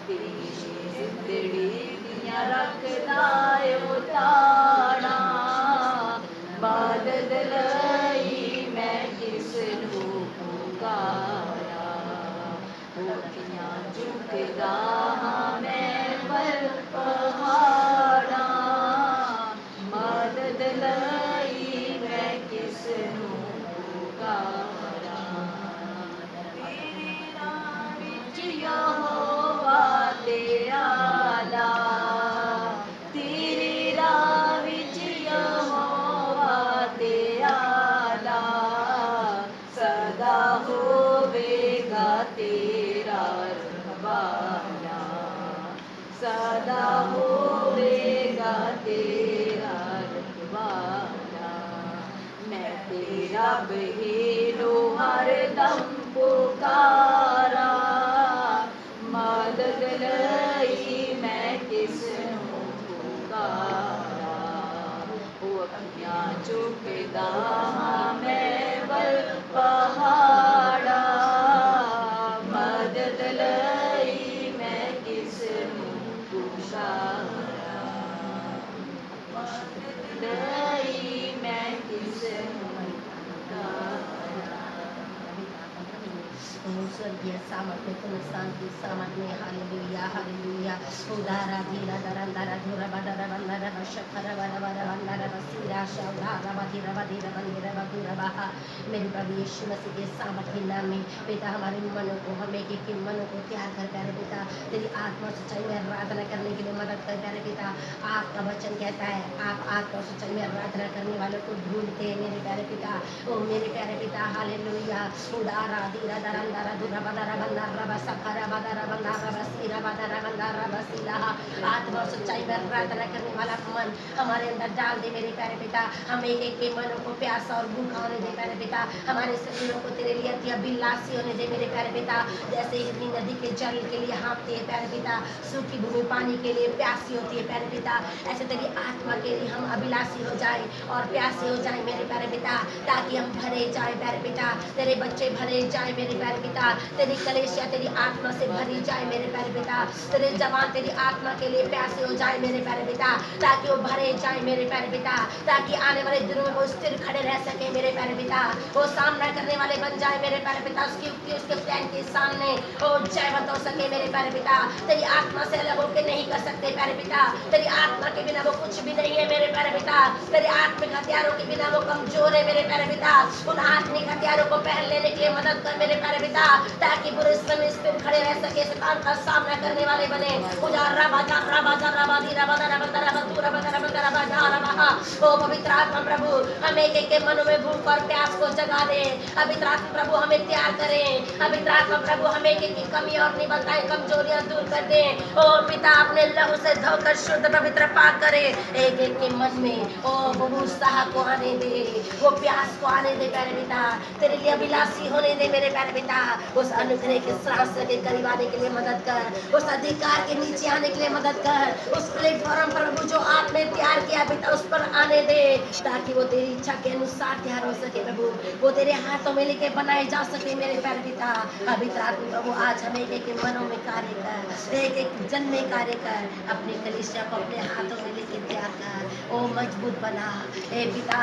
तेरी जिंदड़ी दियां रखदा ए ताड़ा मदद लई मैं किसनू पुकारा अखियां झुकदा हां मैं पर पहाड़ा मदद लई मैं किसनू पुकारा तेरी राह विच यहोवा तेरा ला तेरी राह विच यहोवा तेरा ला सदा होवेगा तेरा रखवाला सदा होवेगा तेरा रखवाला मैं तेरा बहेरो हरदम पुकारा मदद लई मैं किसनू पुकारा ओ अखियां झुकदा हां मैं वल पहाड़ा मदद लई मैं किसनू पुकारा मदद लई मैं किसनू स्वर्गीय सामर्थ्य तुम शांति सामर्थ्य हालेलुया हालेलुया उदारा धीरा दरंदरा धुरा बदरा बंदरा बशखर वर वर बंदरा बसीरा शौधारा बधीरा बधीरा बंदरा बधुरा बहा मेरे प्रभु यीशु मसीह के सामर्थ्य नाम में पिता हमारे मनों को हमें के मनों को तैयार कर प्यारे पिता तेरी आत्मा सच्चाई में आराधना करने के लिए मदद कर प्यारे पिता आपका वचन कहता है आप आत्मा सच्चाई में आराधना करने वालों को ढूंढते हैं मेरे प्यारे पिता ओ मेरे प्यारे पिता हालेलुया उदारा धीरा दरंदरा धुरा बदरा बंदरा बसखर बदरा बंदरा बसीरा बदरा बंदरा बसीरा आत्मा सच्चाई में आराधना करने वाला मन हमारे अंदर डाल दे मेरे प्यारे पिता हम एक एक के मनों को प्यास और भूख होने दे प्यारे पिता हमारे शरीरों को तेरे लिए अति अभिलाषी होने दे मेरे प्यारे पिता जैसे हिरनी नदी के जल के लिए हाँफती है प्यारे पिता सूखी भूमि पानी के लिए प्यासी होती है प्यारे पिता ऐसे तेरी आत्मा के लिए हम अभिलाषी हो जाए और प्यासे हो जाए मेरे प्यारे पिता ताकि हम भरे जाए प्यारे पिता तेरे बच्चे भरे जाए मेरे प्यारे पिता तेरी कलेशिया तेरी आत्मा से भरी जाए मेरे प्यारे पिता तेरे जवान तेरी आत्मा के लिए प्यासे हो जाए मेरे प्यारे पिता ताकि वो भरे जाए मेरे प्यारे पिता ताकि आने वाले दिनों में वो स्थिर खड़े रह सके मेरे प्यारे पिता वो सामना करने वाले बन जाए मेरे प्यारे पिता उसकी युक्ति उसके प्लान के सामने वो जयवंत हो सके मेरे प्यारे पिता तेरी आत्मा से अलग होकर नहीं कर सकते प्यारे पिता तेरी आत्मा के बिना वो कुछ भी नहीं है मेरे प्यारे पिता तेरे आत्मिक हथियारों के बिना वो कमजोर है मेरे प्यारे पिता उन आत्मिक हथियारों को पहन लेने के लिए मदद कर मेरे प्यारे पिता ताकि बुरे समय स्थिर खड़े रह सके शैतान का सामना करने वाले बने उजारा बाजा राबाजा राबादी राबादा राबादा राबादू राबादा राबादा राबादा राबाहा ओ पवित्र आत्मा प्रभु हम एक एक के मनों में भूख और प्यास को जगा दे पवित्र आत्मा प्रभु हमें तैयार करें पवित्र आत्मा प्रभु हमें एक एक की कमी और निबलताएं कमजोरियां दूर कर दे ओ पिता अपने लहू से धोकर शुद्ध पवित्र पाक करे एक एक के मन में ओ वो उत्साह को आने दे वो प्यास को आने दे प्यारे पिता तेरे लिए अभिलाषी होने दे मेरे प्यारे पिता उस अनुग्रह के शास्त्र के करीब आने के लिए मदद कर उस अधिकार के नीचे आने के लिए मदद कर उस प्लेटफॉर्म पर प्रभु जो आपने तैयार किया पिता उस पर आने दे ताकि वो तेरी इच्छा के अनुसार तैयार हो सके प्रभु वो तेरे हाथों में लेके बनाए जा सके मेरे प्यारे पिता पवित्र आत्मा प्रभु आज हमें एक एक मनों में कार्य कर एक एक जन में कार्य कर अपनी कलीसिया को अपने हाथों में लेके तैयार कर ओ मजबूत बना ए पिता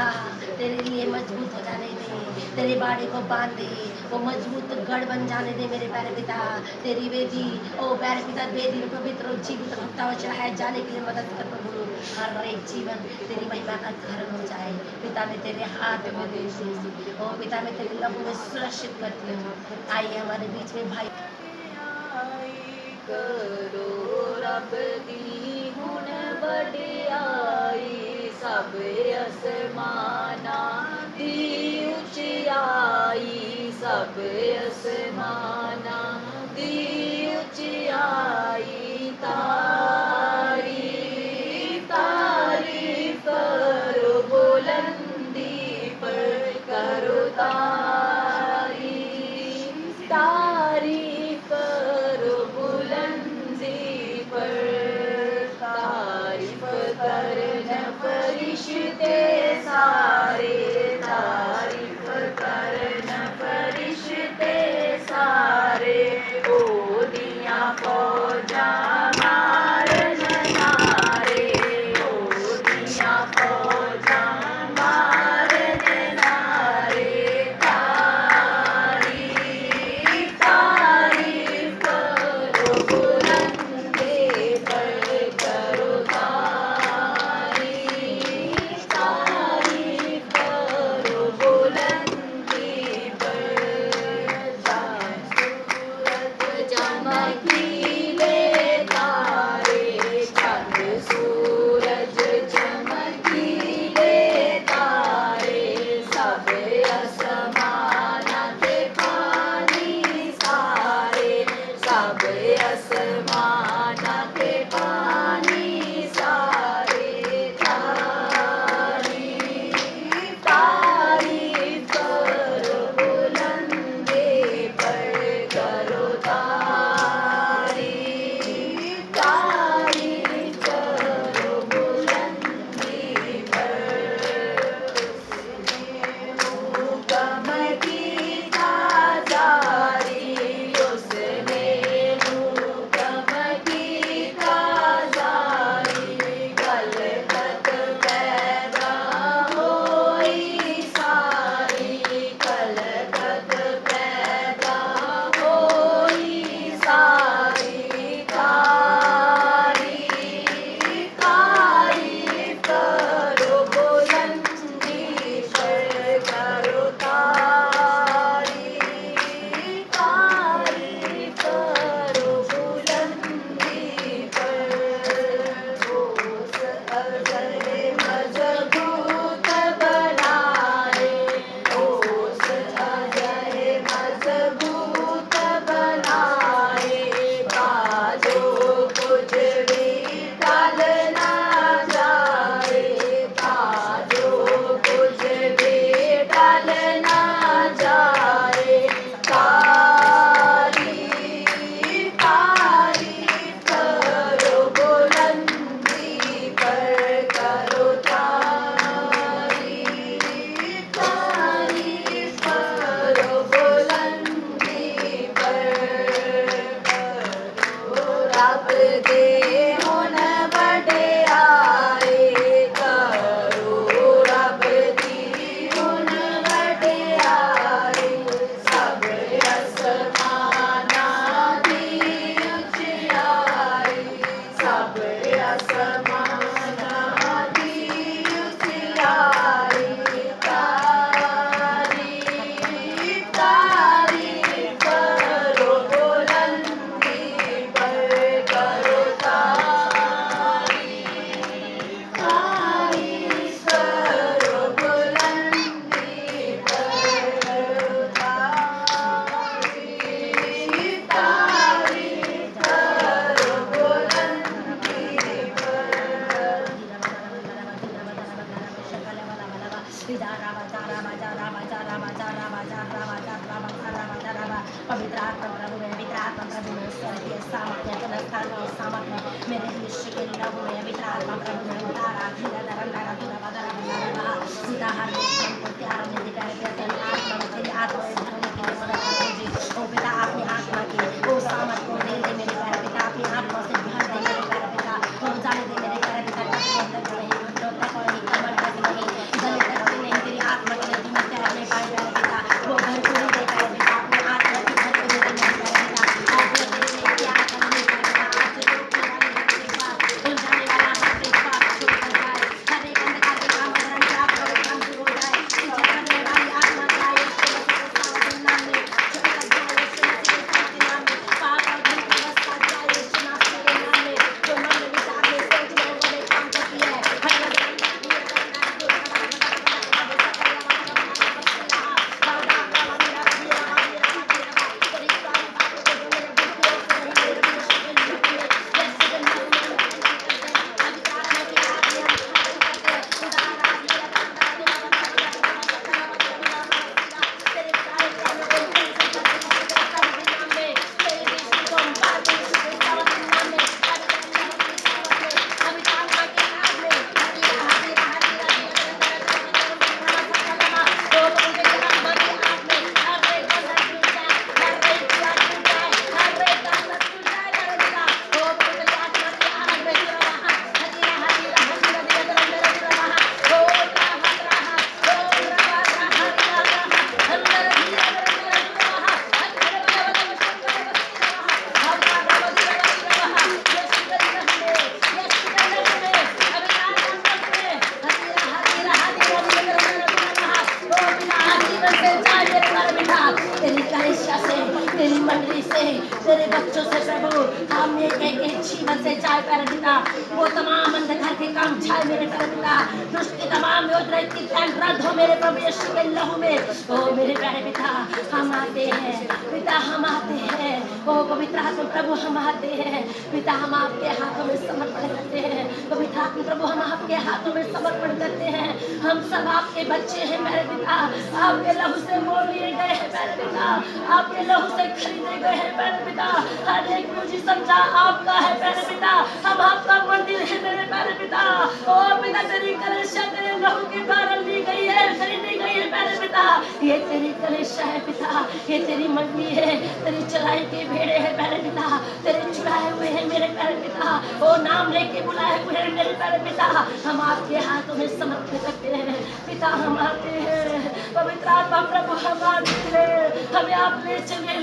तेरे लिए मजबूत हो जाने दे तेरे बाड़े को बांध दे वो मजबूत गढ़ बन जाने दे मेरे प्यारे पिता तेरी वेदी ओ प्यारे पिता वेदी में पवित्र और जीवित रखता हुआ चढ़ाए जाने के लिए मदद कर प्रभु हर एक जीवन तेरी महिमा का घर हो जाए पिता मैं तेरे हाथ में देती हूँ ओ पिता मैं तेरे लहू में सुरक्षित करती हूँ आइए हमारे बीच में भाई करो रब दी हुण वडियाई सब असमाना दी उचियाई सब असमाना दी उचियाई तारीफ तारीफ करो बुलंदी पर करो तारीफ तारीफ करो बुलंदी पर तारीफ करन फरिश्ते सारे तारीफ करन फरिश्ते सारे ओ दियां फौजां आसमान के पानी सारे तारीफ तारीफ करो बुलंदी पर करो तारीफ तारीफ करो बुलंदी पर हुक्म की ताजारी उसने हुक्म की ताजारी कल तक पैदा होई सारी कल तक पैदा होई सारी तारीफ तारीफ करो बुलंदी पर करो तारीफ तारीफ करो बुलंदी पर ठोस अजर मजबूत बनाए ठोस अजर मजबूत बनाए बाजो कुछ भी टल ना जाए बाजो कुछ भी टल ना जाए तारीफ तारीफ करो बुलंदी पर करो तारीफ तारीफ करो बुलंदी पर रब दे हुन वड्याई करो रब दी हुन वड्याई सब आसमानां दी उचियाई सब आसमानां दी उचियाई तारीफ तारीफ करो बुलंदी पर करो तारीफ तारीफ करो बुलंदी पर तारीफ तारीफ करो बुलंदी पवित्र आत्मा प्रभु में पवित्र आत्मा प्रभु में स्वर्गीय सामर्थ्य पुनरुत्थान और सामर्थ्य मेरे दृश्य के प्रभु में पवित्र आत्मा प्रभु में उतारा धीरा धरंदा धीरा बदरा बदरा सीधा हर एक को त्याग में दिखाई देते हैं आत्मा में तेरी आत्मा में धर्म की मदद करो जी ओ पिता अपनी आत्मा की ओ सामर्थ्य को दे दे मेरे प्यारे पिता अपनी आत्मा से भर दे मेरे प्यारे पिता हो जाने दे मेरे प्यारे पिता तक नहीं रोता नहीं कमर तक नहीं गले तक नहीं तेरी आत्मा के नदी में तैरने पाए प्यारे पिता वो भरपूरी दे प्यारे पिता अपनी आत्मा की भरपूरी दे मेरे प्यारे पिता आज तेरे लिए क्या करने प्यारे पिता आज जो हो जाने वाला हर एक पाप छूट जाए हर एक अंधकार के काम बंधन प्राप्त करो काम दूर हो जाए पीछे करने वाली आत्मा जाए उसके नाम में जो अलग जाए उसके नाम हम एक जीवन से जाए प्यारे पिता, वो तमाम अंधकार के काम जाए मेरे प्यारे पिता, दुष्ट की तमाम योजना की रद्द हो मेरे प्रभु यीशु के लहू में। ओ मेरे प्यारे पिता, हम आते हैं पिता, हम आते हैं। ओ पवित्र आत्मा प्रभु, हम आते हैं पिता, हम आपके हाथों में समर्पण करते हैं। पवित्र आत्मा प्रभु, हम आपके हाथों में समर्पण करते हैं। हम सब आपके बच्चे हैं मेरे पिता, आपके लहू से मोल लिए गए हैं मेरे पिता, आपके लहू से खरीदे गए हैं मेरे पिता। हर एक मुझे समझा आपका है मेरे पिता, हम आपका मंदिर है मेरे प्यारे पिता। ओ पिता, तेरी कलीसिया तेरे लहू के कारण ली गई है, खरीदी गई है मेरे पिता। ये तेरी कलीसिया है पिता, ये तेरी मंडली है, तेरी चलाई के भेड़े हैं मेरे पिता, तेरे चुराए हुए हैं मेरे प्यारे पिता। ओ नाम लेके बुलाए हुए हैं मेरे प्यारे पिता, हम आपके हाथों में समर्पित करते हैं पिता। हम आते हैं पवित्र आत्मा प्रभु, हम आते हैं, हमें आप ले चले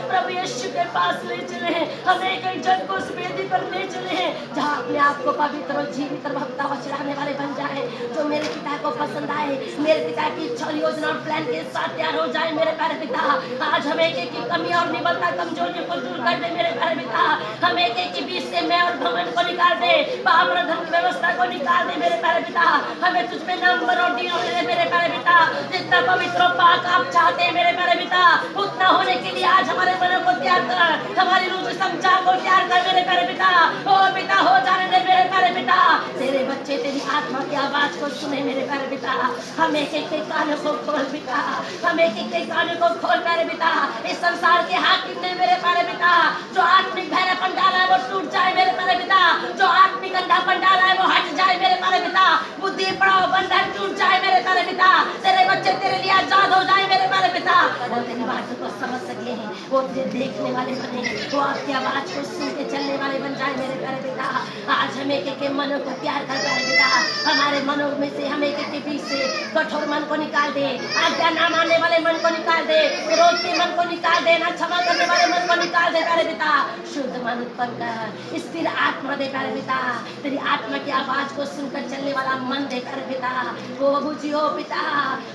प्रभु यीशु के पास ले चले, हमें एक जन को उस वेदी पर ले चले, जहाँ अपने आप को पवित्र और जीवित और भक्ता व चढ़ाने वाले बन जाए, जो मेरे पिता को पसंद आए, मेरे पिता की इच्छा योजना और प्लान के साथ तैयार हो जाए मेरे प्यारे पिता। आज हमें एक की कमी और निबलता कमजोरियों को दूर कर दे मेरे प्यारे पिता, हम एक के बीच से मैं और घमंड को निकाल दे, पाप और धर्म व्यवस्था को निकाल दे मेरे प्यारे पिता। हमें तुझ में नंबर और डी मेरे प्यारे पिता, जितना पवित्र और पाक आप चाहते हैं मेरे प्यारे पिता, उतना होने के लिए आज हमारे मनों को तैयार कर, हमारी रूह समझा को तैयार कर मेरे प्यारे पिता। ओ पिता, हो जाने दे मेरे प्यारे पिता, तेरे बच्चे तेरी आत्मा की आवाज को सुने मेरे प्यारे पिता। हम एक एक कानों को खोल पिता, हम एक एक कानों को खोल मेरे पिता। इस संसार के हाकिम ने मेरे प्यारे पिता, जो आत्मिक बहरापन डाला है वो टूट जाए मेरे प्यारे पिता, जो आत्मिक अंधापन डाला है वो हट जाए मेरे प्यारे पिता, बुद्धि पड़ाव बंधन टूट जाए मेरे प्यारे पिता, तेरे बच्चे तेरे लिए आजाद हो जाए मेरे प्यारे पिता। वो तेरी बात को समझ सके, वो तेरे देखने वाले बने, वो आपकी आवाज को सुन के चलने वाले बन जाए मेरे प्यारे पिता। आज हमें के मनों को प्यार कर प्यारे पिता, हमारे मनों में से हमें के बीच से कठोर मन को निकाल दे, आज्ञा ना मानने वाले मन को निकाल दे, क्रोध के मन को निकाल दे, ना क्षमा करने वाले मन को निकाल दे प्यारे पिता। शुद्ध मन उत्पन्न कर, स्थिर आत्मा दे प्यारे पिता, तेरी आत्मा की आवाज को सुनकर चलने वाला मन दे प्यारे पिता। वो बुझियो पिता,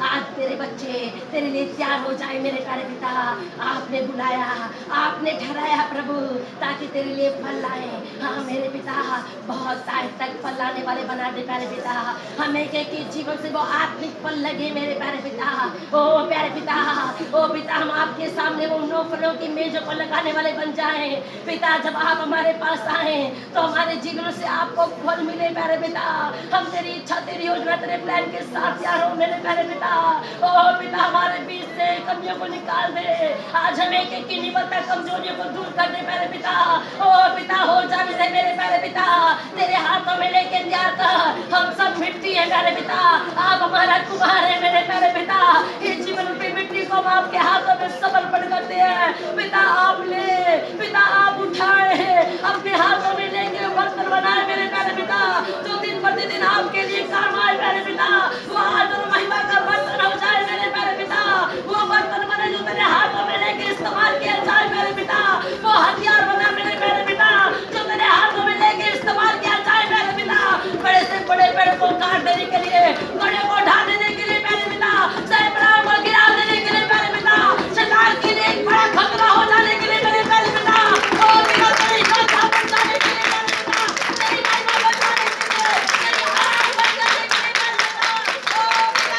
आज तेरे बच्चे तेरे लिए तैयार हो जाए मेरे प्यारे पिता। आपने बुलाया, आपने ठहराया प्रभु, ताकि तेरे लिए फल लाए। हाँ मेरे पिता, बहुत टाइम तक फल लाने वाले बना दे प्यारे पिता, हमें के जीवन से वो आत्मिक फल लगे मेरे प्यारे पिता। ओ प्यारे पिता, ओ पिता, हम आपके सामने वो 9 फलों की मेजों पर लगाने वाले बन जाए पिता। जब आप हमारे पास आए तो हमारे जीवन से आपको फल मिले प्यारे पिता। हम तेरी इच्छा, तेरी योजना, तेरे प्लान के साथ तैयार हो मेरे प्यारे पिता। ओ पिता, हमारे बीच से कमियों को निकाल दे, आज हमें एक की निबलता कमजोरियों को दूर कर दे प्यारे पिता। ओ पिता, हो जाने दे मेरे प्यारे पिता, तेरे हाथों में लेके तैयार कर, हम सब मिट्टी है मेरे पिता, आप हमारा कुम्हार है मेरे प्यारे पिता। इस जीवन की मिट्टी को हम आपके हाथों में समर्पण करते हैं पिता। आप ले पिता, आप उठाए, अपने हाथों में लेके बर्तन बनाए मेरे प्यारे पिता, जो दिन प्रतिदिन आपके लिए काम आए मेरे पिता। वो आदर महिमा का बर्तन हो जाए मेरे प्यारे पिता, वो बर्तन बने जो तेरे हाथों में लेके इस्तेमाल किया जाए मेरे पिता। वो हथियार बना मेरे प्यारे पिता, जो तेरे हाथों में लेके इस्तेमाल किया जाए मेरे पिता। बड़े से बड़े पेड़ को काट देने के लिए, बड़े को ढा देने के लिए मेरे पिता, सैकड़ों को गिरा देने के लिए मेरे पिता, शैतान के लिए एक बड़ा खतरा हो जाने के लिए मेरे प्यारे पिता। ओ पिता, तेरी योजना बचाने के लिए मेरे पिता, तेरी महिमा बचाने के लिए, तेरी आराम बचाने के लिए मेरे पिता। ओ पिता,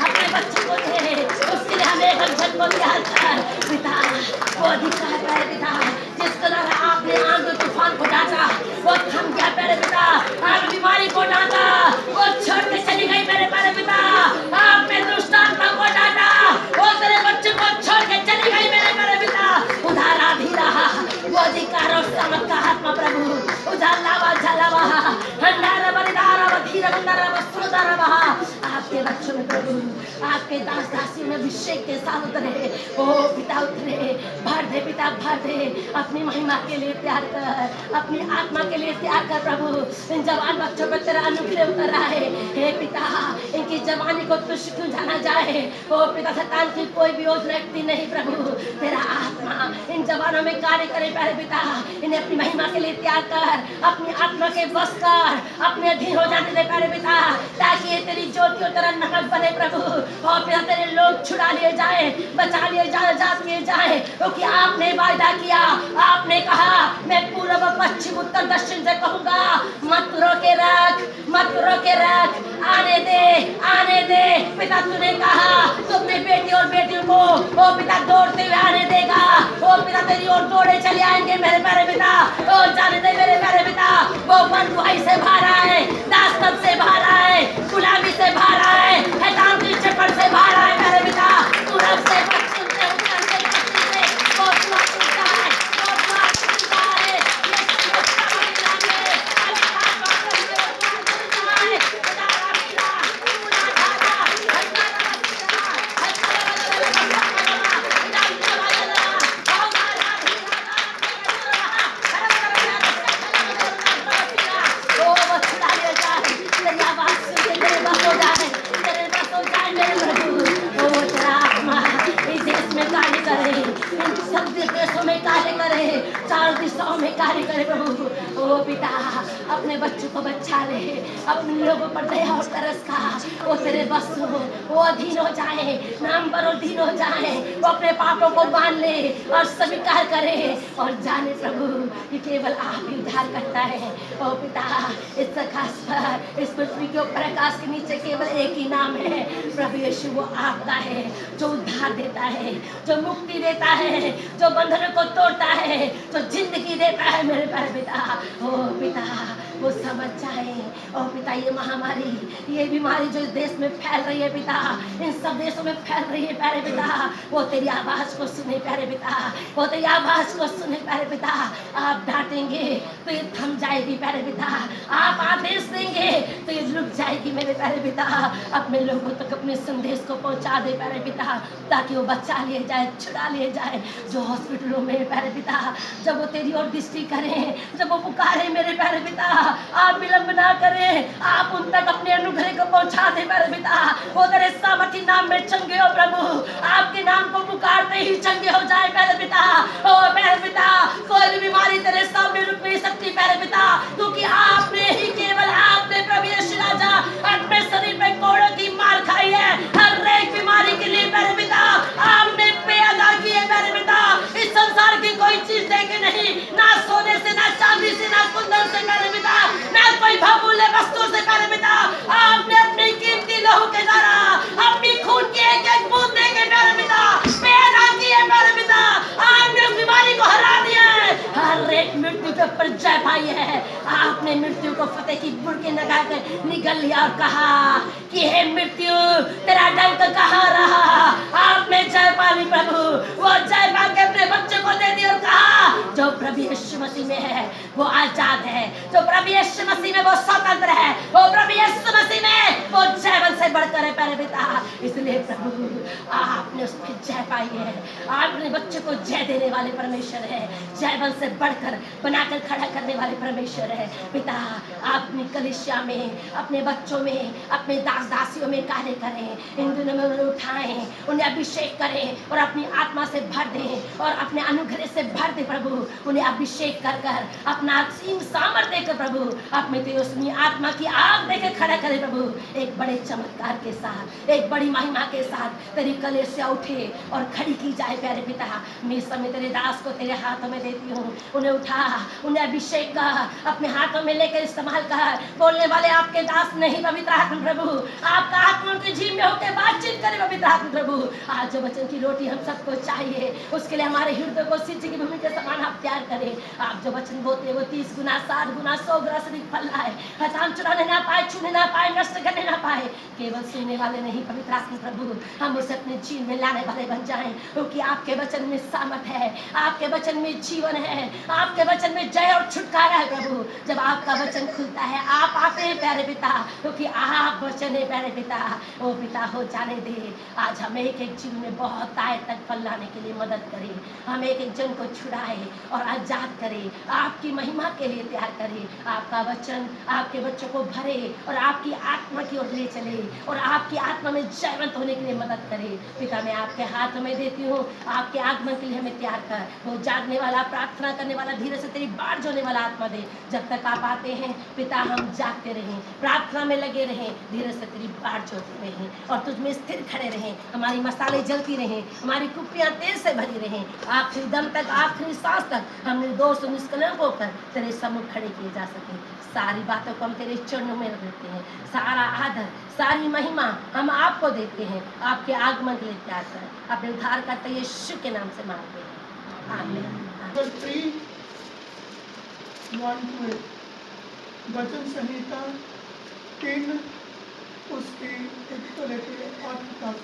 अपने बच्चे को दे, उसके लिए हमें एक जन को तैयार कर पिता। वो अधिकार प्यारे पिता, जिस तरह आपने आंधी तूफान को डांटा, वो थम गया प्यारे पिता। आप बीमारी को डांटा, वो छोड़ के चली गई मेरे प्यारे पिता। आपने दुष्ट आत्मा को डांटा, वो तेरे बच्चे को छोड़ के चली गई मेरे प्यारे पिता। उधार आधी रहा वो अधिकार और समझ का आत्मा प्रभु, उधार लावा झलावा हंडारा बलिदारा बधीरा बंदारा वस्त्रोदारा बहा। आप आपके बच्चों में प्रभु, आपके दास दासियों में अभिषेक के साथ उतरे। ओ पिता उतरे, भर दे पिता, भर दे। अपनी महिमा के लिए तैयार कर, अपनी आत्मा के लिए तैयार कर प्रभु। इन जवान बच्चों पर तेरा अनुग्रह उतर रहा है। हे पिता, इनकी जवानी को तुझ क्यों जाना जाए। ओ पिता, शैतान की कोई भी योजना रखती नहीं प्रभु। तेरा आत्मा इन जवानों में कार्य करे प्यारे पिता। इन्हें अपनी महिमा के लिए तैयार कर, अपनी आत्मा के बस कर, अपने अधीन हो जाने दे प्यारे पिता, ताकि ये तेरी ज्योति और तेरा नमक बने प्रभु। और पिता, तेरे लोग छुड़ा लिए जाए, बचा लिए जाए, जात लिए जाए, क्योंकि आपने वायदा किया, आपने कहा मैं पूर्व पश्चिम उत्तर दक्षिण से कहूंगा, मत रोके रख, मत रोके रख, आने दे, आने दे। पिता, तूने कहा तू अपने बेटी और बेटियों को ओ पिता दौड़ते हुए आने देगा। ओ पिता, तेरी ओर दौड़े चले आएंगे मेरे प्यारे पिता। ओ जाने दे मेरे प्यारे पिता, वो बंधुआई से भरा है, दास्तब से भरा है, गुलामी से भरा है, हैतान की चपड़ से भरा है मेरे पिता। पूरब से, पश्चिम से, उत्तर से, दक्षिण से, वो द्वार टूटा है, वो द्वार टूटा है। यीशु उसका नाम है, अभिषेक वाक्य में वो द्वार टूटा है। पिता रामीला, पूरा धारा, हत्या रामीला, हत्या रामीला, पिता रामीला, बहुमा रामीला, ओ वो छुड़ा ले जाए, तेरी आवाज सुन के तेरे बस हो जाए, तेरे बस हो जाए मेरे प्रभु। ओ तेरा आत्मा इस देश में कार्य करे, इन सब देशों में कार्य करे, चार दिशाओं में कार्य करे प्रभु। ओ पिता, अपने बच्चों को बचा ले, अपने लोगों पर दया और तरस का वो तेरे बस हो, वो अधीन हो जाए, नाम पर अधीन हो जाए, वो अपने पापों को मान ले और स्वीकार करे और जाने प्रभु कि केवल आप ही उद्धार करता है। ओ पिता, इस आकाश पर, इस पृथ्वी के ऊपर आकाश के नीचे केवल एक ही नाम है प्रभु यीशु, वो आपका है, जो उद्धार देता है, जो मुक्ति देता है, जो बंधनों को तोड़ता है, जो जिंदगी देता है मेरे प्यारे पिता। ओ पिता, वो समझ जाए। ओ पिता, ये महामारी, ये बीमारी जो इस देश में फैल रही है पिता, इन सब देशों में फैल रही है प्यारे पिता, वो तेरी आवाज को सुने प्यारे पिता, वो तेरी आवाज को सुने प्यारे पिता। आप डांटेंगे तो ये थम जाएगी प्यारे पिता, आप आदेश देंगे तो ये रुक जाएगी मेरे प्यारे पिता। अपने लोगों तक अपने संदेश को पहुंचा दे प्यारे पिता, ताकि वो बचा लिए जाए, छुड़ा लिए जाए। जो हॉस्पिटलों में प्यारे पिता, जब वो तेरी ओर दृष्टि करें, जब वो पुकारे मेरे प्यारे पिता, आप विलंब ना करें, आप उन तक अपने अनुग्रह को पहुंचा दे मेरे पिता। वो तेरे सामर्थी नाम में चंगे हो प्रभु, आपके नाम को पुकारते ही चंगे हो जाए मेरे पिता। ओ मेरे पिता, कोई भी बीमारी तेरे सामने रुक नहीं सकती मेरे पिता, क्योंकि आपने ही, केवल आपने प्रभु यीशु राजा अपने शरीर में कोड़ों की मार खाई है। हर एक बीमारी के लिए मेरे पिता आपने पे अदा की है मेरे पिता। इस संसार की कोई चीज देके नहीं, ना सोने से, ना चांदी से, ना कुंदन से मेरे पिता, ना कोई बहुमूल्य वस्तु से मेरे पिता, आपने अपनी कीमती लहू के द्वारा, अपनी खून की एक एक बूंद देके मेरे पिता पे अदा की है मेरे पिता। आपने उस बीमारी को हरा दिया है, हर एक मृत्यु के ऊपर जय पाई है। आपने मृत्यु को फतेह की बुर्की लगा कर निगल लिया और कहा कि हे मृत्यु, तेरा डंक कहाँ रहा। आपने जय पाली प्रभु, वो जय पा के अपने बच्चे को दे दी और कहा जो प्रभु यीशु मसीह में है वो आजाद है, जो प्रभु यीशु मसीह में वो स्वतंत्र है, वो प्रभु यीशु मसीह में वो जीवन से बढ़कर है प्यारे पिता। इसलिए प्रभु आपने उसमें जय पाई है, आपने बच्चे को जय देने वाले परमेश्वर है, जीवन से बढ़कर बनाकर खड़ा करने वाले परमेश्वर है पिता। आप अपनी कलीसिया में, अपने बच्चों में, अपने दास दासियों में कार्य करें, इन दिनों में उन्हें उठाएं, उन्हें अभिषेक करें और अपनी आत्मा से भर दें और अपने अनुग्रह से भर दे प्रभु। उन्हें अभिषेक कर कर अपना असीम सामर्थ्य देकर प्रभु अपने तेजस्वी आत्मा की आग देकर खड़ा करे प्रभु। एक बड़े चमत्कार के साथ, एक बड़ी महिमा के साथ तेरी कलीसिया उठे और खड़ी की जाए प्यारे पिता। मैं इस समय तेरे दास को तेरे हाथों में देती हूँ, उन्हें उठा, उन्हें अभिषेक कर, अपने हाथों में लेकर इस्तेमाल कर। बोलने वाले आपके दास नहीं पवित्र आत्मा प्रभु, आपका आत्मा उनके जीव में होकर बातचीत करे पवित्र आत्मा प्रभु। आज जो वचन की रोटी हम सबको चाहिए, उसके लिए हमारे हृदय को सिंचाई की भूमि के समान आप तैयार करें। आप जो वचन बोलते हैं वो 30 गुना, 60 गुना, 100 गुना से अधिक फल लाए, हटान चुराने ना पाए, छूने ना पाए, नष्ट करने ना पाए। केवल सुनने वाले नहीं पवित्र आत्मा प्रभु हम उसे अपने जीवन में लाने वाले बन जाएं, क्योंकि आपके वचन में सामर्थ है, आपके वचन में जीवन है, आपके वचन में जय और छुटकारा है प्रभु। जब आपका वचन खुलता है, आप आते हैं प्यारे पिता, क्योंकि आप वचन है प्यारे पिता। ओ पिता हो जाने दे, आज हम एक एक जीवन में बहुत आय तक फल लाने के लिए मदद करें, हम एक एक जन को छुड़ाए और आजाद करें, आपकी महिमा के लिए तैयार करें। आपका वचन आपके बच्चों को भरे और आपकी आत्मा की ओर ले चले और आपकी आत्मा में जयवंत होने के लिए मदद करे। पिता मैं आपके हाथ में देती हूँ, आपके आगमन के लिए हमें तैयार कर। वो जागने वाला, प्रार्थना करने वाला, धीरे से तेरी बाढ़ जोने वाला आत्मा दे। जब तक आप आते हैं पिता हम जागते रहें, प्रार्थना में लगे रहें, धीरे से तेरी बाढ़ जोते रहें और तुझ में स्थिर खड़े रहें। हमारी मसाले जलती रहें, हमारी कुप्पियाँ तेल से भरी रहें, आखिरी दम तक, आखिरी सांस तक हम निर्दोष और निष्कलंक होकर तेरे सम्मुख खड़े किए जा सके। सारी बातों को हम तेरे चरणों में रखते हैं, सारा आदर, सारी महिमा हम आपको देते हैं। आपके आगमन के लिए तैयार कर, अपने उद्धार करते यीशु के नाम से मांगते हैं, आमीन। 3:1-8 वचन संहिता 3 उसके 1 से लेकर 8 तक।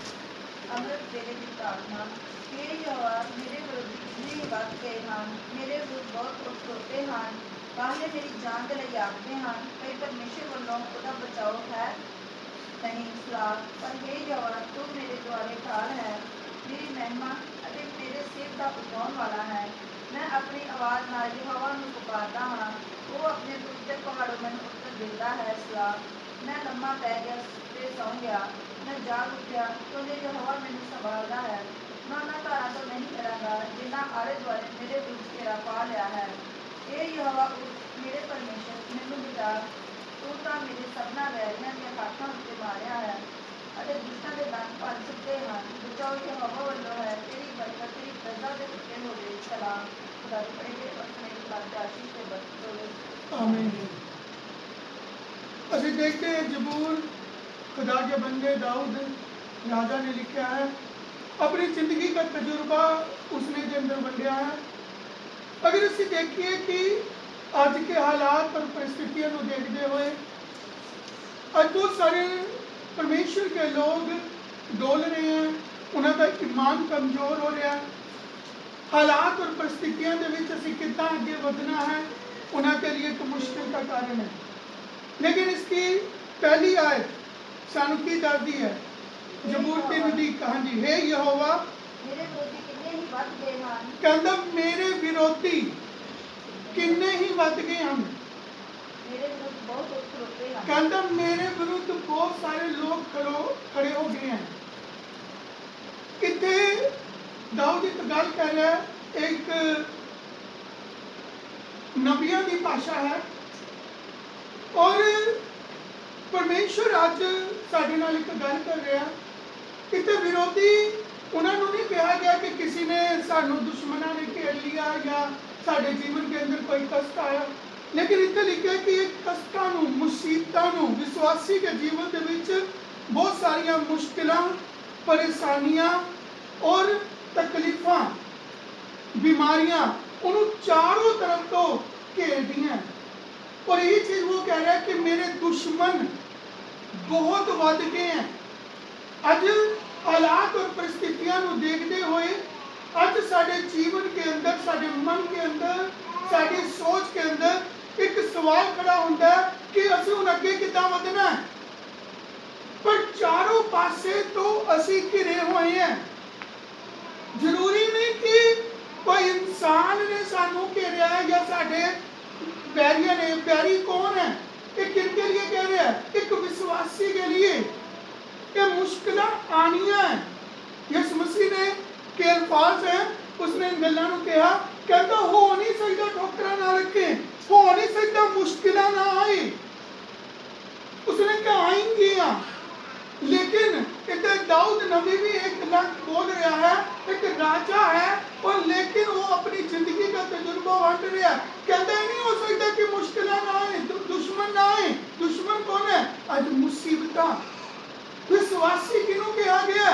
अमृत तेरे की प्रार्थना। हे यहोवा मेरे विरुद्ध कितने ही वध गए ਹਨ, ਮੇਰੇ ਵਿਰੁੱਧ ਬਹੁਤ ਲੋਕ ਖਲੋਤੇ ਹਨ, ਕਾਹਲੇ ਮੇਰੀ ਜਾਨ ਦੇ ਲਈ ਆਖਦੇ ਹਨ, ਕਈ ਪਰਮੇਸ਼ਰ ਵੱਲੋਂ ਉਹਦਾ ਬਚਾਓ ਹੈ ਨਹੀਂ ਸਲਾਹ। ਪਰ हे यहोवा ਤੂੰ ਮੇਰੇ ਦੁਆਲੇ ਢਾਲ ਹੈ, ਮੇਰੀ ਮਹਿਮਾ ਅਤੇ ਮੇਰੇ ਸਿਰ ਦਾ ਉਠਾਉਣ ਵਾਲਾ ਹੈ। ਮੈਂ ਆਪਣੀ ਆਵਾਜ਼ ਨਾਲ ਯਹੋਵਾ ਨੂੰ ਪੁਕਾਰਦਾ ਹਾਂ, ਉਹ ਆਪਣੇ ਪਵਿੱਤਰ ਪਹਾੜੋਂ ਮੈਨੂੰ ਉੱਤਰ ਦਿੰਦਾ ਹੈ ਸਲਾਹ। ਮੈਂ ਲੰਮਾ ਪੈ ਗਿਆ ਤੇ ਸੌਂ ਗਿਆ, ਮੈਂ ਜਾਗ ਉੱਠਿਆ तो यहोवा ਮੈਨੂੰ ਸੰਭਾਲਦਾ ਹੈ। ਮੈਂ ਉਹਨਾਂ ਧਾਰਾਂ ਤੋਂ ਨਹੀਂ ਡਰਾਂਗਾ ਜਿਨ੍ਹਾਂ ਆਲੇ ਦੁਆਲੇ ਮੇਰੇ ਵਿਰੁੱਧ ਘੇਰਾ ਪਾ ਲਿਆ ਹੈ। ਇਹ ਯਹੋਵਾ ਮੇਰੇ ਪਰਮੇਸ਼ਰ ਮੈਨੂੰ ਬਚਾ, ਤੂੰ ਤਾਂ ਮੇਰੇ ਸਭਨਾਂ ਵੈਰੀਆਂ ਦੀਆਂ ਕਾਠਾਂ ਉੱਤੇ ਮਾਰਿਆ ਹੈ ਅਤੇ ਦੁਸ਼ਟਾਂ ਦੇ ਦੰਦ ਭੰਨ ਸੁੱਟੇ ਹਨ। ਬਚਾਓ ਯਹੋਵਾ ਵੱਲੋਂ ਹੈ, ਤੇਰੀ ਬਰਕਤ ਤੇਰੀ ਪ੍ਰਜਾ ਦੇ ਉੱਤੇ ਹੋਵੇ ਸਲਾਮ। ਖੁਦਾ ਦੇ ਪੜੇ ਦੇ ਆਪਣੇ ਖੁਦਾ ਦੀ ਆਸ਼ੀਸ਼ ਤੇ ਬਰਕਤ ਹੋਵੇ आमीन। ਅਸੀਂ देखते हैं जबूर खुदा के बंदे दाऊद राजा ने लिखा है, अपनी जिंदगी का तजुर्बा उसने के अंदर बंटिया है। अगर ਅਸੀਂ देखिए कि ਅੱਜ के हालात और परिस्थितियों को देखते हुए ਅੱਜ बहुत सारे परमेश्वर के लोग डोल रहे हैं, उन्होंने ईमान कमजोर हो रहा है। हालात और परिस्थितियों के विच ਅਸੀਂ कितना आगे बढ़ना है उनके लिए एक मुश्किल का कारण है। लेकिन इसकी पहली आयत सानू की दसदी है, जबूर 3 ਦੀ कहानी। हे यहोवा ਮੇਰੇ ਵਿਰੋਧੀ ਕਿੰਨੇ ਹੀ ਵੱਧ ਗਏ ਹਨ, कहता मेरे विरोधी किन्ने ही वध गए हैं, ਮੇਰੇ ਵਿਰੁੱਧ ਬਹੁਤ ਲੋਕ ਖਲੋਤੇ ਹਨ। कहता मेरे विरुद्ध बहुत सारे लोग खड़े हो गए हैं। इतने दाऊद एक गल कह रहा है, एक नबियों की भाषा है और परमेश्वर अज साडे नाल एक गल कर रहा। इतने विरोधी उन्होंने नहीं कहा गया कि किसी ने सानू दुश्मनों ने घेर लिया या साडे जीवन के अंदर कोई कष्ट आया, लेकिन इतने लिखा कि कष्टों मुसीबतों विश्वासी के जीवन के विच बहुत सारिया मुश्किलां परेशानियां और तकलीफां बीमारियां उन्होंने चारों तरफ तो घेर दियां। और यही चीज वो कह रहा है कि मेरे दुश्मन बहुत बढ़ गए हैं। अज हालात और परिस्थितियों को देखते हुए अज साडे जीवन के अंदर, साडे मन के अंदर, साडी सोच के अंदर एक सवाल खड़ा होता है कि असीं हुण अगे किद्दां वधना है। पर चारों पासे तो असीं घिरे हुए हैं। जरूरी नहीं कि कोई इंसान ने सानू घेरिया है या साडे बैरिया ने। बैरी कौन है? ये किनके लिए कह रहे हैं? एक विश्वासी के लिए ये मुश्किल आनियां है। यीशु मसीह ने के अल्फाज है, उसने गल्लां नूं कहा, कहता हो नहीं सकता ठोकरां ना रखे, हो नहीं सकता मुश्किल ना आए। उसने कहा आएंगी, लेकिन इधर दाऊद नबी भी एक लफ्ज़ बोल रहा है, एक राजा है और लेकिन वो अपनी जिंदगी का तजुर्बा बांट रहा है। कहता ही नहीं हो सकता कि मुश्किल ना आए, दुश्मन ना आए। दुश्मन कौन है? आज मुसीबत विश्वासी किन्हों कहा गया?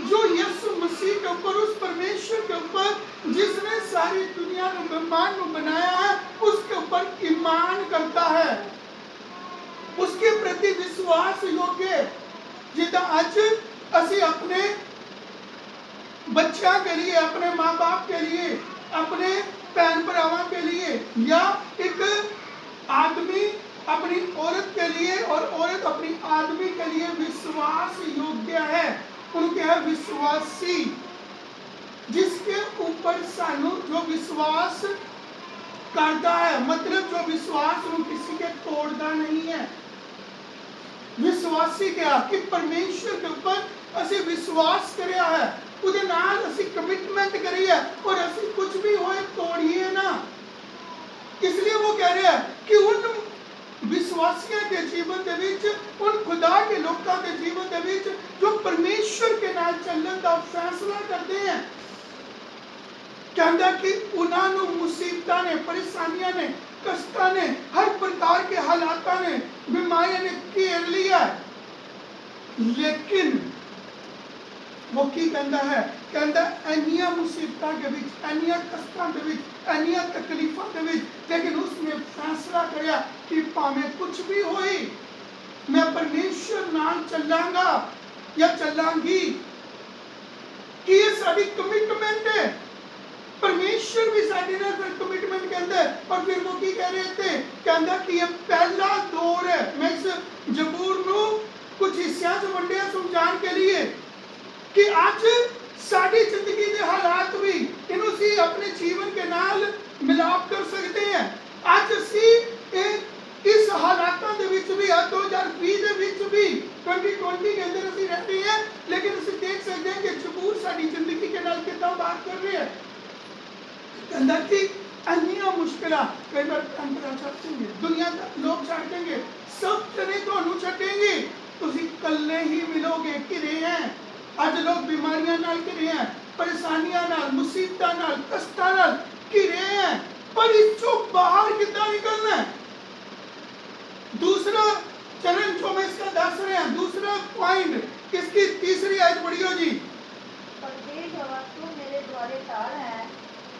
जो यीशु मसीह के ऊपर, उस परमेश्वर के ऊपर जिसने सारी दुनिया को ब्रह्मांड को बनाया है, उसके ऊपर ईमान करता है, उसके प्रति विश्वास योग्य। जिदा अज ਅਸੀਂ ਆਪਣੇ बच्चों के लिए, अपने माँ बाप के लिए, अपने बहन भरावां के लिए, या एक आदमी अपनी औरत के लिए और औरत अपनी आदमी के लिए विश्वास योग्य है। उनके है विश्वासी, जिसके ऊपर सानू जो विश्वास करता है, मतलब जो विश्वास ਨੂੰ किसी के तोड़ता नहीं है। विश्वासी क्या कि परमेश्वर के ऊपर ਅਸੀਂ विश्वास करिया है, ਉਹਦੇ ਨਾਲ ਅਸੀਂ कमिटमेंट करी है और ਅਸੀਂ कुछ भी होए तोड़िए ना। इसलिए वो कह रहे हैं कि उन विश्वासियों के जीवन के विच, उन खुदा के लोगों के जीवन के विच जो परमेश्वर के नाल चलने का फैसला करते हैं, कहता कि उन्होंने मुसीबतां ने, परेशानियां ने, कष्टां ने, हर प्रकार के हालात ने, बीमारियां ने घेर लिया, लेकिन वो की कहता है, कहता इन्नियां मुसीबतां के विच, इन्नियां कष्टां के विच, इन्नियां तकलीफां के विच, लेकिन उसने फैसला किया कि भावें कुछ भी होए मैं परमेश्वर नाल चलांगा या चलांगी। कि ये साडी कमिटमेंट है। परमेश्वर भी साडे नाल कमिटमेंट कहता है। और फिर वो की कह रहे थे, कहता कि ये पहला दौर है। मैं इस जबूर नू कुछ हिस्सों च वंडिया समझाने के लिए कि आज साडी जिंदगी के हालात भी इन्हों सी अपने जीवन के नाल मिलाप कर सकते हैं। आज असी इस हालातों के विच भी 2020 के विच भी 2020 के अंदर असी रह रहे हैं, लेकिन असी देख सकते हैं कि जबूर साडी जिंदगी के नाल कितना बात कर रहे हैं। कहता कि अन्नियां मुश्किलां कई बार अंतरा छड्डेंगे, दुनिया का लोग छड्ड देंगे, सब जने तुहानू छड्डेंगे, तुसी कल्ले ही मिलोगे। घिरे हैं आज लोग, बीमारियां नाल घिरे हैं, परेशानियां नाल, मुसीबतां नाल, कष्टां नाल घिरे हैं, पर इसको बाहर कितना निकलना है? दूसरा चरण जो मैं इसका दस रहे हैं, दूसरा पॉइंट इसकी तीसरी आयत पढ़ियो जी। पर हे यहोवा तू मेरे द्वारे ढाल है,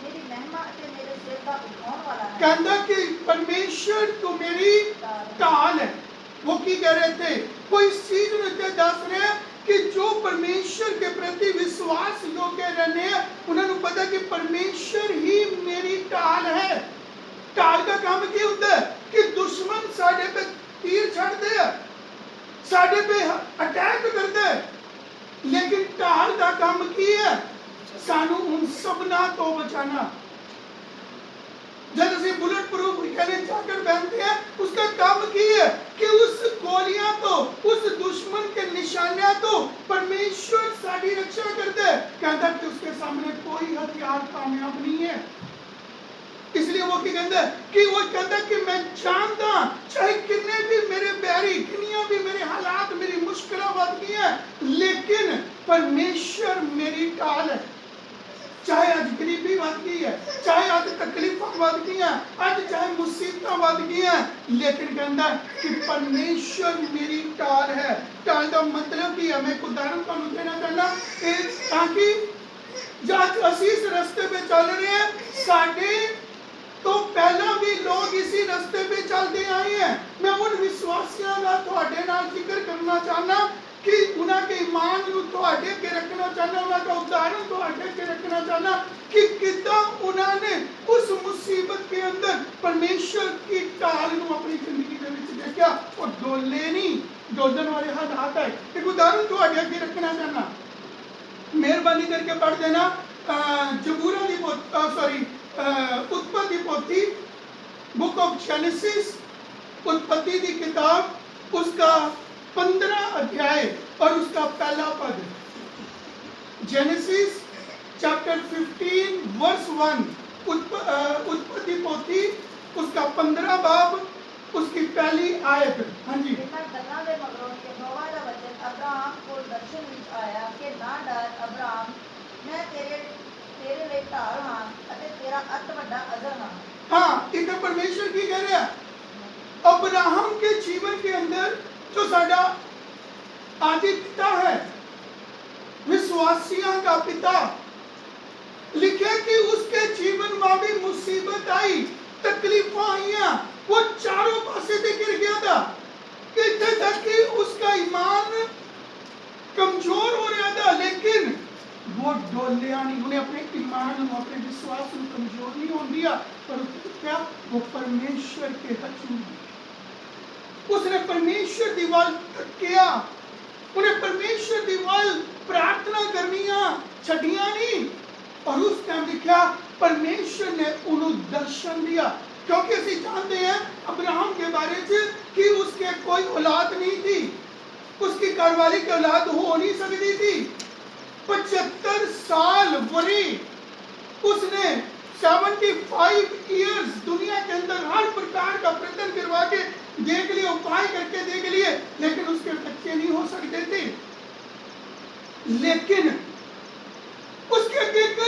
मेरी महिमा अते मेरे सिर दा उठाउण वाला है। कहता कि परमेश्वर तो मेरी ढाल है। वो की कह रहे थे, वो इस चीज में दस रहे हैं कि जो परमेश्वर के प्रति विश्वास योग्य रहने हैं, उन्होंने पता कि परमेश्वर ही मेरी ढाल है। ढाल का काम क्या होता है कि दुश्मन साढ़े पे तीर छड़ते हैं, साढ़े पे अटैक करते हैं, लेकिन ढाल का काम की है सानू उन सबना तो बचाना। जब असी बुलेट प्रूफ जैकेट पहनते हैं, उसका काम की है कि उस गोलियां तो, उस दुश्मन के निशानियां तो परमेश्वर साड़ी रक्षा करता है। कहता कि उसके सामने कोई हथियार कामयाब नहीं है। इसलिए वो क्या कहता है कि वो कहता कि मैं जानता चाहे कितने भी मेरे बैरी, कितनी भी मेरे हालात, मेरी मुश्किलें बढ़ गई हैं, लेकिन परमेश्वर मेरी ढाल है। चाहे आज गरीबी बढ़ गई है, चाहे आज तकलीफें बढ़ गई हैं, आज चाहे मुसीबतें बढ़ गई हैं, लेकिन कहता कि परमेश्वर मेरी ढाल है। ढाल का मतलब की है, मैं एक उदाहरण तुहानू देना चाहना, ताकि जब असी इस रास्ते पे चल रहे हैं, साडे तो पहला भी लोग इसी रास्ते पे चलते आए हैं। मैं उन विश्वासियों का तुहाडे नाल जिक्र करना चाहना कि उन्होंने ईमान को तुहाडे अगे रखना चाहना, उनका उदाहरण तुहाडे अगे रखना चाहना कि कितना उन्होंने उस मुसीबत के अंदर परमेश्वर की ढाल को अपनी जिंदगी के विच देखा और डोले नहीं, डोलने वाले हालात है। एक उदाहरण तुहाडे अगे रखना चाहना, मेहरबानी करके पढ़ देना जबूरा दी सॉरी उत्पत्ति पोथी, बुक ऑफ जेनेसिस, उत्पत्ति की किताब, उसका 15 अध्याय और उसका पहला पद। जेनेसिस चैप्टर 15 वर्स 1, उत्पत्ति पोथी उसका 15 बाब, उसकी पहली आयत। हाँ जी। इन्हां गल्लां दे मगरों यहोवा दा वचन अब्राहम को दर्शन विच आया कि ना डर अब्राहम, मैं तेरे लिए ढाल हां अते तेरा अत वड्डा अजर हां। हाँ, इधर परमेश्वर की कह रहा है अब्राहम के जीवन के अंदर जो साडा आदि पिता है, विश्वासियों का पिता, लिखे कि उसके जीवन में भी मुसीबत आई, तकलीफें आईया, वो चारों पासे से गिर गया था, इतने तक कि उसका ईमान कमजोर हो रहा था, लेकिन वो डोलिया नहीं, उन्हें अपने ईमान, अपने विश्वास को कमजोर नहीं होने दिया, पर क्या वो परमेश्वर के हजूर, उसने परमेश्वर दी वाल तकिया, उन्हें परमेश्वर दी वाल प्रार्थना करनिया छड़िया नहीं। और उस टाइम लिखा परमेश्वर ने उन्हें दर्शन दिया, क्योंकि असं जानते हैं अब्राहम के बारे में कि उसके कोई औलाद नहीं थी, उसकी घरवाली की औलाद हो नहीं सकती थी। 75 साल वरी उसने 75 इयर्स दुनिया के अंदर हर प्रकार का प्रयत्न करवा के देख लिए, उपाय करके देख लिए, लेकिन उसके बच्चे नहीं हो सकते थे। लेकिन उसके आगे एक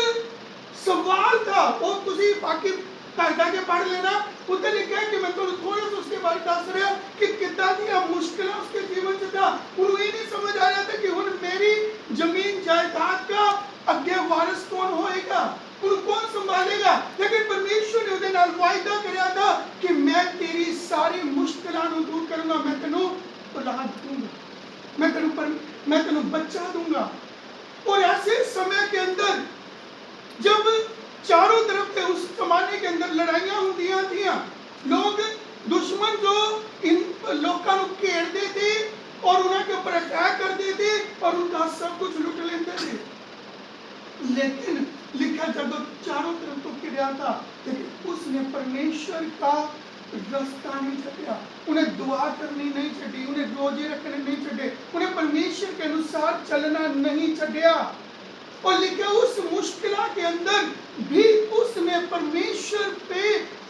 सवाल था, वो तुझे बाकी घर जाके पढ़ लेना, उधर लिखा है कि मैं तो थोड़ा सा उसके बारे में दस रहा कि कितना दिया मुश्किल उसके जीवन से था। उन्हें ये नहीं समझ आ रहा था कि हुन मेरी जमीन जायदाद का अगे वारिस कौन होएगा, उन्हें कौन संभालेगा। लेकिन परमेश्वर ने उन्हें नाल वायदा कराया था कि मैं तेरी सारी मुश्किलों को दूर करूंगा, मैं तेनू औलाद दूंगा, मैं तेनू बच्चा दूंगा। और ऐसे समय के अंदर जब चारों तरफ से उस जमाने के अंदर लड़ाइयां होंदियां थियां, लोग दुश्मन जो इन लोगों को घेरते थे और उनके ऊपर अटैक करते थे और उनका सब कुछ लुट लेते थे। लेकिन लिखा जब चारों तरफ तो घिरा था, लेकिन उसने परमेश्वर का रास्ता नहीं छड़िया, उन्हें दुआ करनी नहीं छड़ी, उन्हें रोजे रखने नहीं छड़े, उन्हें परमेश्वर के अनुसार चलना नहीं छड़िया। और लिखा उस मुश्किल के अंदर भी उसने परमेश्वर पे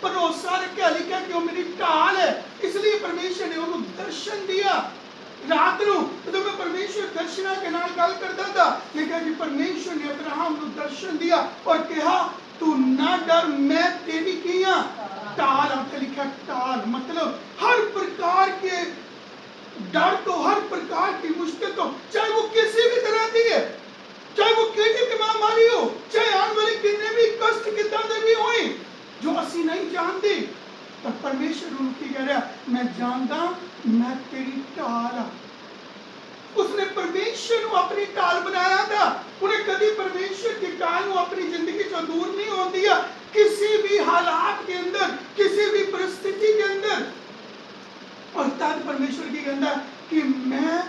भरोसा रखा। लिखा कि वो मेरी ढाल है, इसलिए परमेश्वर ने उन्हें दर्शन दिया। रात को तो मैं परमेश्वर दर्शना के नाल गल करता था, लिखा कि परमेश्वर ने अब्राहम को दर्शन दिया और कहा तू ना डर, मैं तेरी किया ढाल। आपने लिखा ढाल मतलब हर प्रकार के डर तो, हर प्रकार की मुश्किल तो, चाहे वो किसी भी तरह की है, चाहे वो किसी भी महामारी हो, चाहे आने वाले कितने भी कष्ट कितने भी होए जो असी नहीं जानते, पर परमेश्वर उनकी कह रहा मैं जानता, मैं तेरी ढाल हाँ। उसने परमेश्वर को अपनी ढाल बनाया था, उन्हें कभी परमेश्वर की ढाल को अपनी जिंदगी से दूर नहीं होने दिया। किसी भी हालात के अंदर, किसी भी परिस्थिति के अंदर, और तब परमेश्वर की कहता कि मैं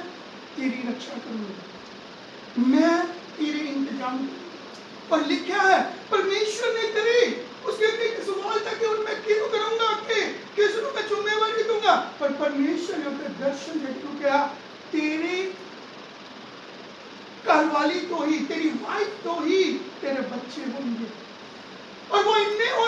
तेरी रक्षा करूंगा, मैं तेरे इंतजाम करूंगा। और लिखा है परमेश्वर ने करी, उसके एक सवाल था कि उनमें क्यों करूंगा, किसको मैं जिम्मेवारी दूंगा, पर परमेश्वर ने उसे दर्शन देकर कहा तेरी घरवाली तो ही, तेरी वाइफ तो ही तेरे बच्चे होंगे। और वो इतने हो